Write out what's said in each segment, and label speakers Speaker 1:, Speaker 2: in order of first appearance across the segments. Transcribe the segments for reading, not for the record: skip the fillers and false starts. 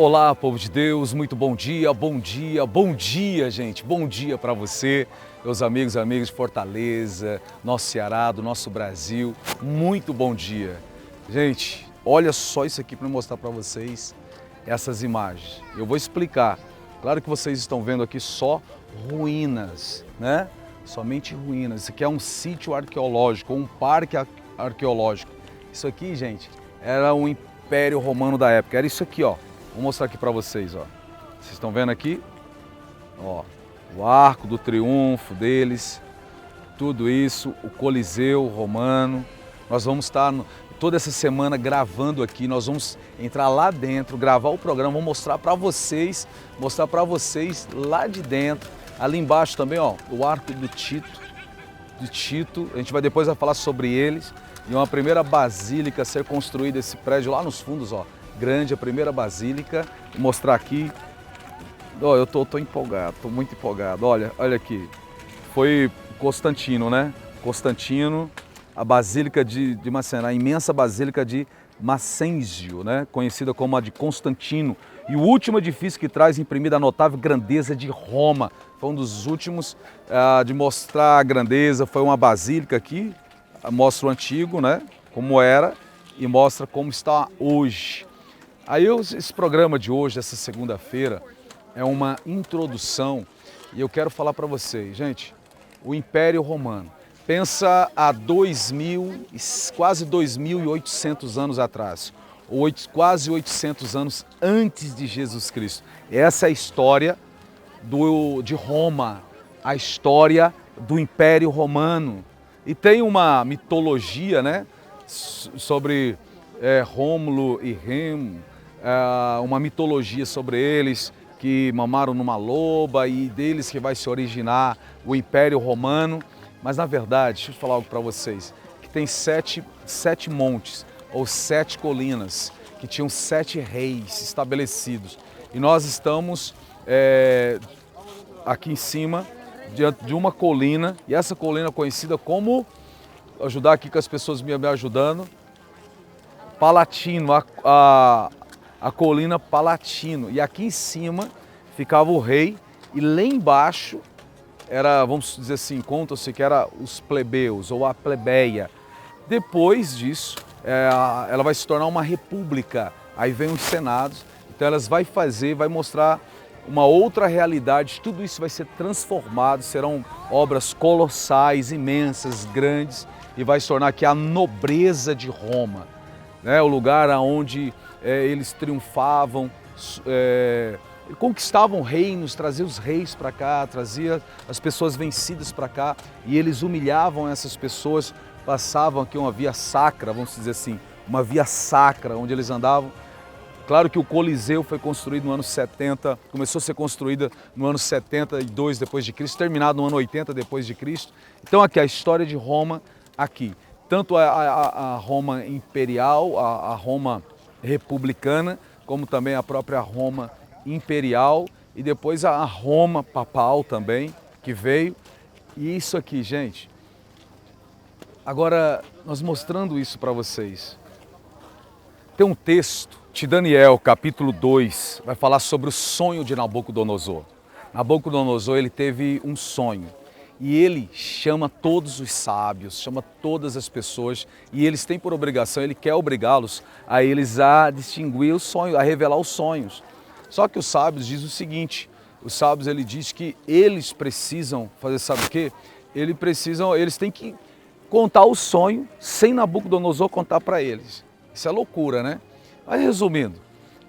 Speaker 1: Olá, povo de Deus, muito bom dia, bom dia, bom dia, gente, bom dia para você, meus amigos e amigas de Fortaleza, nosso Ceará, do nosso Brasil, muito bom dia. Gente, olha só isso aqui para mostrar para vocês essas imagens. Eu vou explicar. Claro que vocês estão vendo aqui só ruínas, né? Somente ruínas. Isso aqui é um sítio arqueológico, um parque arqueológico. Isso aqui, gente, era um Império Romano da época. Era isso aqui, ó. Vou mostrar aqui para vocês, ó. Vocês estão vendo aqui? Ó, o Arco do Triunfo deles, tudo isso, o Coliseu Romano. Nós vamos estar toda essa semana gravando aqui, nós vamos entrar lá dentro, gravar o programa, vou mostrar para vocês lá de dentro. Ali embaixo também, ó, o Arco do Tito, a gente vai depois falar sobre eles. E uma primeira basílica a ser construída, esse prédio lá nos fundos, ó. Grande, a primeira basílica. Vou mostrar aqui. Ó, eu tô empolgado, tô muito empolgado. Olha aqui. Foi Constantino, né? Constantino, a basílica de Macena, a imensa basílica de Macenzio, né? Conhecida como a de Constantino. E o último edifício que traz imprimida a notável grandeza de Roma. Foi um dos últimos de mostrar a grandeza. Foi uma basílica aqui. Mostra o antigo, né? Como era, e mostra como está hoje. Aí esse programa de hoje, essa segunda-feira, é uma introdução e eu quero falar para vocês, gente, o Império Romano. Pensa há quase 2.800 anos atrás, quase 800 anos antes de Jesus Cristo. Essa é a história de Roma, a história do Império Romano. E tem uma mitologia, né, sobre Rômulo e Remo, uma mitologia sobre eles que mamaram numa loba e deles que vai se originar o Império Romano. Mas na verdade, deixa eu falar algo para vocês, que tem sete montes ou 7 colinas que tinham 7 reis estabelecidos. E nós estamos aqui em cima diante de uma colina, e essa colina é conhecida como, ajudar aqui com as pessoas me ajudando, Palatino, a colina Palatino. E aqui em cima ficava o rei e lá embaixo era, vamos dizer assim, conta-se que era os plebeus ou a plebeia. Depois disso, ela vai se tornar uma república, aí vem os senados, então elas vai mostrar uma outra realidade, tudo isso vai ser transformado, serão obras colossais, imensas, grandes, e vai se tornar aqui a nobreza de Roma, né? O lugar onde eles triunfavam, conquistavam reinos, traziam os reis para cá, trazia as pessoas vencidas para cá, e eles humilhavam essas pessoas, passavam aqui uma via sacra, vamos dizer assim, uma via sacra onde eles andavam. Claro que o Coliseu foi construído no ano 70, começou a ser construída no ano 72 depois de Cristo, terminado no ano 80 depois de Cristo. Então aqui a história de Roma aqui, tanto a Roma imperial, a Roma republicana, como também a própria Roma imperial e depois a Roma papal também, que veio. E isso aqui, gente, agora nós mostrando isso para vocês, tem um texto de Daniel, capítulo 2, vai falar sobre o sonho de Nabucodonosor. Nabucodonosor, ele teve um sonho e ele chama todos os sábios, chama todas as pessoas e eles têm por obrigação, ele quer obrigá-los a eles a distinguir os sonhos, a revelar os sonhos. Só que os sábios dizem o seguinte, os sábios ele diz que eles precisam fazer, sabe o quê? Eles têm que contar o sonho sem Nabucodonosor contar para eles. Isso é loucura, né? Mas resumindo,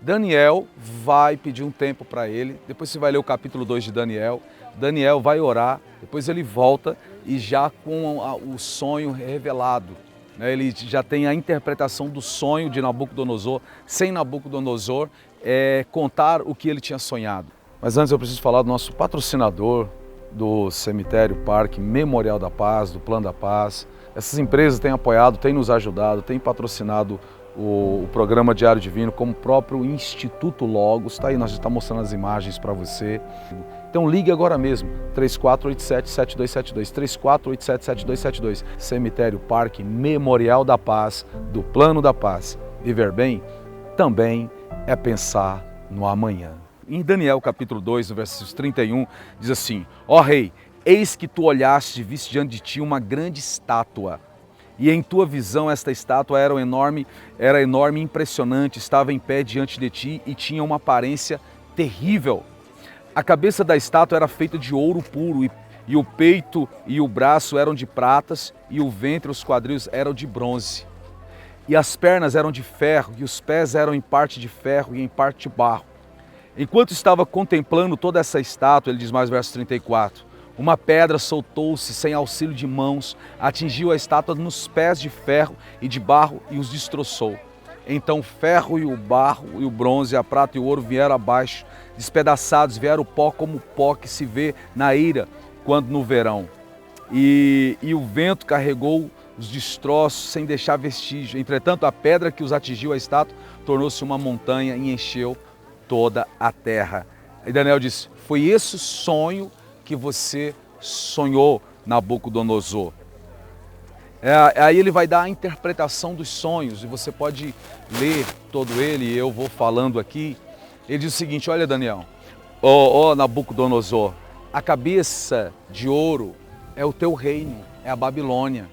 Speaker 1: Daniel vai pedir um tempo para ele, depois você vai ler o capítulo 2 de Daniel, Daniel vai orar, depois ele volta e já com o sonho revelado, né? Ele já tem a interpretação do sonho de Nabucodonosor, sem Nabucodonosor contar o que ele tinha sonhado. Mas antes eu preciso falar do nosso patrocinador do Cemitério Parque Memorial da Paz, do Plano da Paz. Essas empresas têm apoiado, têm nos ajudado, têm patrocinado o programa Diário Divino, como o próprio Instituto Logos, está aí, nós estamos mostrando as imagens para você. Então ligue agora mesmo, 3487-7272, 3487-7272, Cemitério Parque Memorial da Paz, do Plano da Paz. Viver bem também é pensar no amanhã. Em Daniel capítulo 2, no versículo 31, diz assim: ó rei, eis que tu olhaste e viste diante de ti uma grande estátua. E em tua visão esta estátua era enorme e impressionante, estava em pé diante de ti e tinha uma aparência terrível. A cabeça da estátua era feita de ouro puro e o peito e o braço eram de pratas e o ventre e os quadris eram de bronze. E as pernas eram de ferro e os pés eram em parte de ferro e em parte de barro. Enquanto estava contemplando toda essa estátua, ele diz mais verso 34, uma pedra soltou-se sem auxílio de mãos, atingiu a estátua nos pés de ferro e de barro e os destroçou. Então o ferro e o barro e o bronze, a prata e o ouro vieram abaixo, despedaçados, vieram o pó como pó que se vê na eira quando no verão. E o vento carregou os destroços sem deixar vestígio. Entretanto, a pedra que os atingiu a estátua tornou-se uma montanha e encheu toda a terra. E Daniel disse, foi esse o sonho que você sonhou, Nabucodonosor. Aí ele vai dar a interpretação dos sonhos, e você pode ler todo ele, e eu vou falando aqui. Ele diz o seguinte, olha Daniel, ó Nabucodonosor, a cabeça de ouro é o teu reino, é a Babilônia.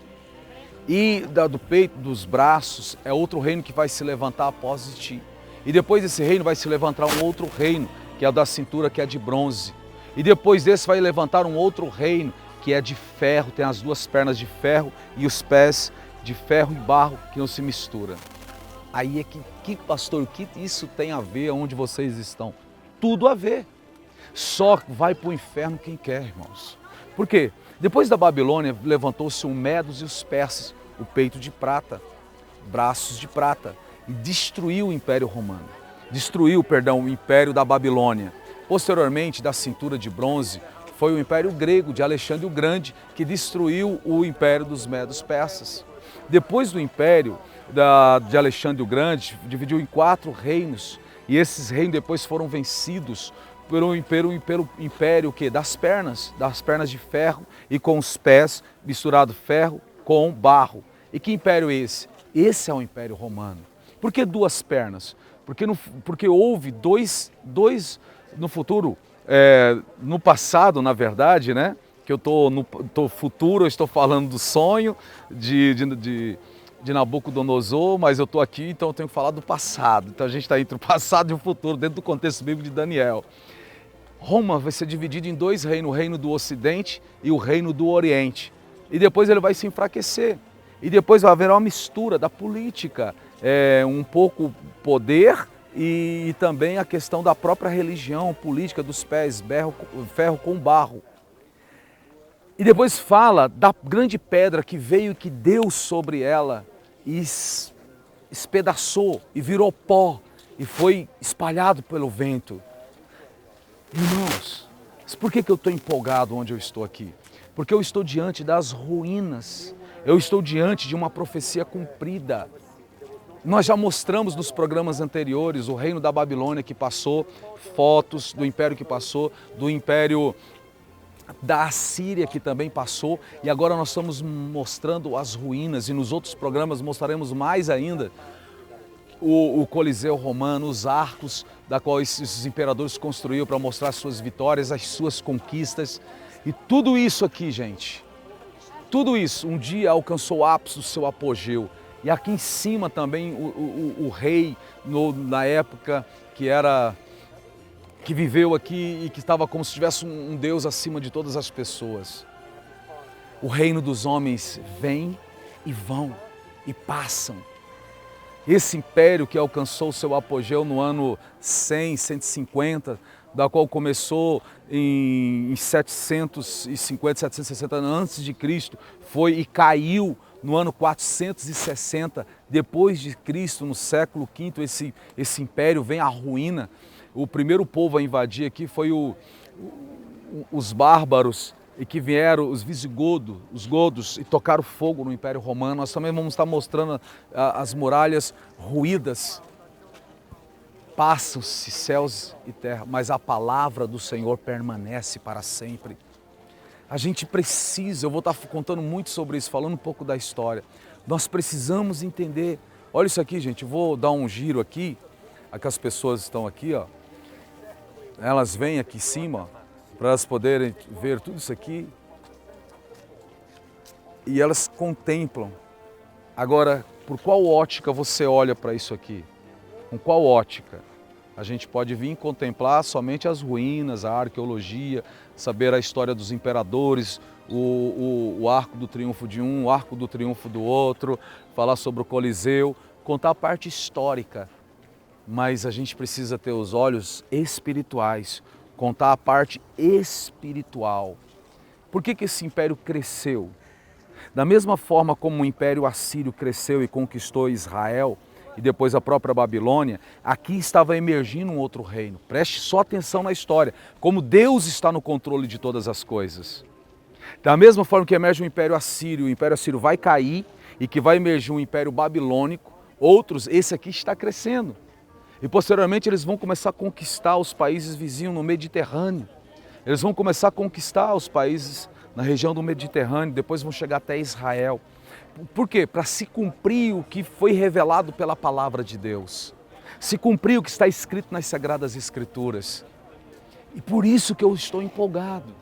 Speaker 1: E do peito, dos braços, é outro reino que vai se levantar após de ti. E depois desse reino vai se levantar um outro reino, que é o da cintura, que é de bronze. E depois desse vai levantar um outro reino, que é de ferro, tem as duas pernas de ferro e os pés de ferro e barro, que não se mistura. Aí é que pastor, o que isso tem a ver onde vocês estão? Tudo a ver. Só vai para o inferno quem quer, irmãos. Por quê? Depois da Babilônia, levantou-se o Medos e os persas, o peito de prata, braços de prata, e destruiu o Império Romano. Destruiu, perdão, o Império da Babilônia. Posteriormente, da cintura de bronze, foi o Império Grego de Alexandre o Grande, que destruiu o Império dos Medos Persas. Depois do Império de Alexandre o Grande, dividiu em 4 reinos, e esses reinos depois foram vencidos pelo império que? Das pernas de ferro e com os pés misturado ferro com barro. E que império é esse? Esse é o Império Romano. Por que 2 pernas? Porque houve dois no futuro, no passado, na verdade, né? Que eu estou no futuro, eu estou falando do sonho de Nabucodonosor, mas eu estou aqui, então eu tenho que falar do passado. Então a gente está entre o passado e o futuro, dentro do contexto bíblico de Daniel. Roma vai ser dividido em 2 reinos, o reino do Ocidente e o reino do Oriente. E depois ele vai se enfraquecer. E depois vai haver uma mistura da política, um pouco poder e também a questão da própria religião, política dos pés, ferro com barro. E depois fala da grande pedra que veio e que deu sobre ela e espedaçou e virou pó e foi espalhado pelo vento. Irmãos, por que eu estou empolgado onde eu estou aqui? Porque eu estou diante das ruínas, eu estou diante de uma profecia cumprida. Nós já mostramos nos programas anteriores o reino da Babilônia que passou, fotos do império que passou, do império da Assíria que também passou, e agora nós estamos mostrando as ruínas, e nos outros programas mostraremos mais ainda o Coliseu Romano, os arcos da qual esses imperadores construíram para mostrar as suas vitórias, as suas conquistas. E tudo isso aqui, gente, tudo isso um dia alcançou o ápice do seu apogeu. E aqui em cima também o rei, na época que viveu aqui e que estava como se tivesse um Deus acima de todas as pessoas. O reino dos homens vem e vão e passam. Esse império que alcançou o seu apogeu no ano 100, 150, da qual começou em 750, 760 antes de Cristo, foi e caiu no ano 460 depois de Cristo, no século V, esse império vem à ruína. O primeiro povo a invadir aqui foi os bárbaros, e que vieram os godos e tocaram fogo no Império Romano. Nós também vamos estar mostrando as muralhas ruídas. Passam-se céus e terra, mas a palavra do Senhor permanece para sempre. A gente precisa, eu vou estar contando muito sobre isso, falando um pouco da história. Nós precisamos entender. Olha isso aqui, gente, eu vou dar um giro aqui, as pessoas estão aqui, ó. elas vêm aqui em cima para elas poderem ver tudo isso aqui e elas contemplam. Agora, por qual ótica você olha para isso aqui? Com qual ótica? A gente pode vir contemplar somente as ruínas, a arqueologia, saber a história dos imperadores, o arco do triunfo de um, o arco do triunfo do outro, falar sobre o Coliseu, contar a parte histórica. Mas a gente precisa ter os olhos espirituais, contar a parte espiritual. Por que esse império cresceu? Da mesma forma como o Império Assírio cresceu e conquistou Israel, e depois a própria Babilônia, aqui estava emergindo um outro reino. Preste só atenção na história, como Deus está no controle de todas as coisas. Da mesma forma que emerge o Império Assírio vai cair e que vai emergir um Império Babilônico, esse aqui está crescendo. E posteriormente eles vão começar a conquistar os países vizinhos no Mediterrâneo. Eles vão começar a conquistar os países na região do Mediterrâneo, depois vão chegar até Israel. Por quê? Para se cumprir o que foi revelado pela palavra de Deus. Se cumprir o que está escrito nas Sagradas Escrituras. E por isso que eu estou empolgado.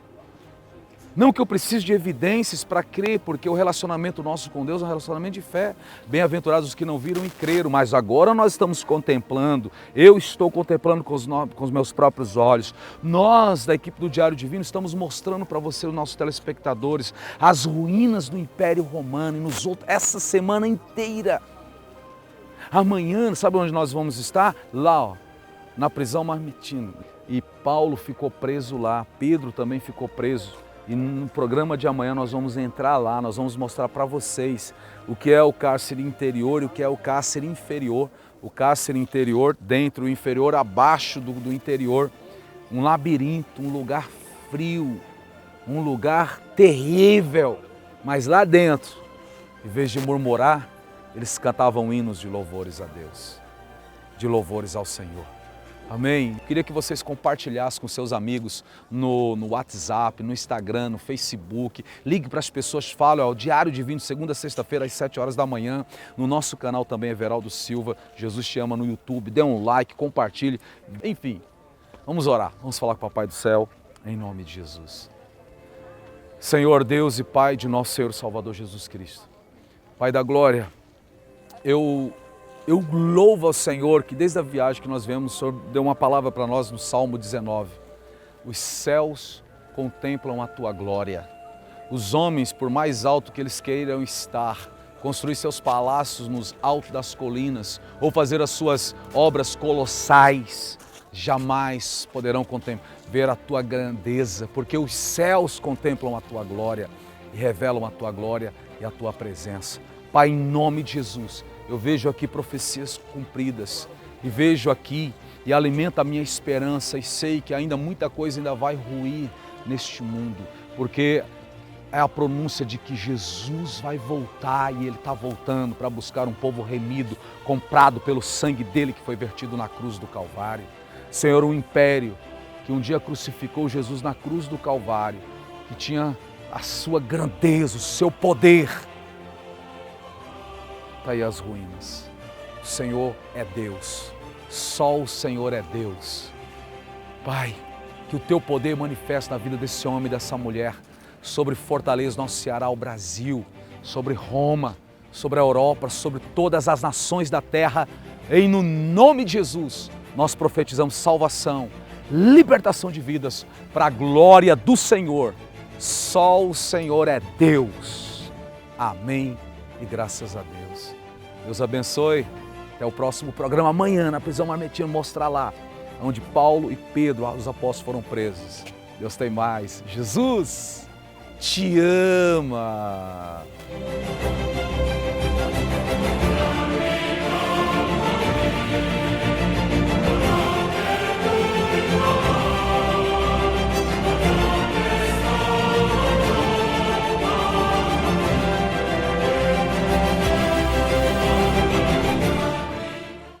Speaker 1: Não que eu precise de evidências para crer, porque o relacionamento nosso com Deus é um relacionamento de fé. Bem-aventurados os que não viram e creram, mas agora nós estamos contemplando, eu estou contemplando com os meus próprios olhos. Nós, da equipe do Diário Divino, estamos mostrando para você, os nossos telespectadores, as ruínas do Império Romano essa semana inteira. Amanhã, sabe onde nós vamos estar? Lá, ó, na prisão Marmitino. E Paulo ficou preso lá, Pedro também ficou preso. E no programa de amanhã nós vamos entrar lá, nós vamos mostrar para vocês o que é o cárcere interior e o que é o cárcere inferior. O cárcere interior dentro, o inferior abaixo do interior. Um labirinto, um lugar frio, um lugar terrível. Mas lá dentro, em vez de murmurar, eles cantavam hinos de louvores a Deus, de louvores ao Senhor. Amém? Queria que vocês compartilhassem com seus amigos no WhatsApp, no Instagram, no Facebook. Ligue para as pessoas, fale, ó, o Diário Divino, segunda a sexta-feira, às 7 horas da manhã. No nosso canal também, Everaldo Silva. Jesus te ama no YouTube. Dê um like, compartilhe. Enfim, vamos orar. Vamos falar com o Papai do Céu, em nome de Jesus. Senhor Deus e Pai de nosso Senhor Salvador Jesus Cristo. Pai da glória, eu louvo ao Senhor que desde a viagem que nós vemos, o Senhor deu uma palavra para nós no Salmo 19. Os céus contemplam a Tua glória. Os homens, por mais alto que eles queiram estar, construir seus palácios nos altos das colinas ou fazer as suas obras colossais, jamais poderão ver a Tua grandeza, porque os céus contemplam a Tua glória e revelam a Tua glória e a Tua presença. Pai, em nome de Jesus, eu vejo aqui profecias cumpridas e vejo aqui e alimenta a minha esperança e sei que ainda muita coisa ainda vai ruir neste mundo, porque é a pronúncia de que Jesus vai voltar e Ele está voltando para buscar um povo remido, comprado pelo sangue dEle que foi vertido na cruz do Calvário. Senhor, um império que um dia crucificou Jesus na cruz do Calvário, que tinha a sua grandeza, o seu poder, está aí as ruínas. O Senhor é Deus, só o Senhor é Deus. Pai, que o Teu poder manifeste na vida desse homem e dessa mulher, sobre Fortaleza, nosso Ceará, o Brasil, sobre Roma, sobre a Europa, sobre todas as nações da terra. E no nome de Jesus, nós profetizamos salvação, libertação de vidas para a glória do Senhor. Só o Senhor é Deus. Amém e graças a Deus. Deus abençoe. Até o próximo programa amanhã na prisão Marmitino, mostrar lá onde Paulo e Pedro, os apóstolos, foram presos. Deus tem mais. Jesus te ama.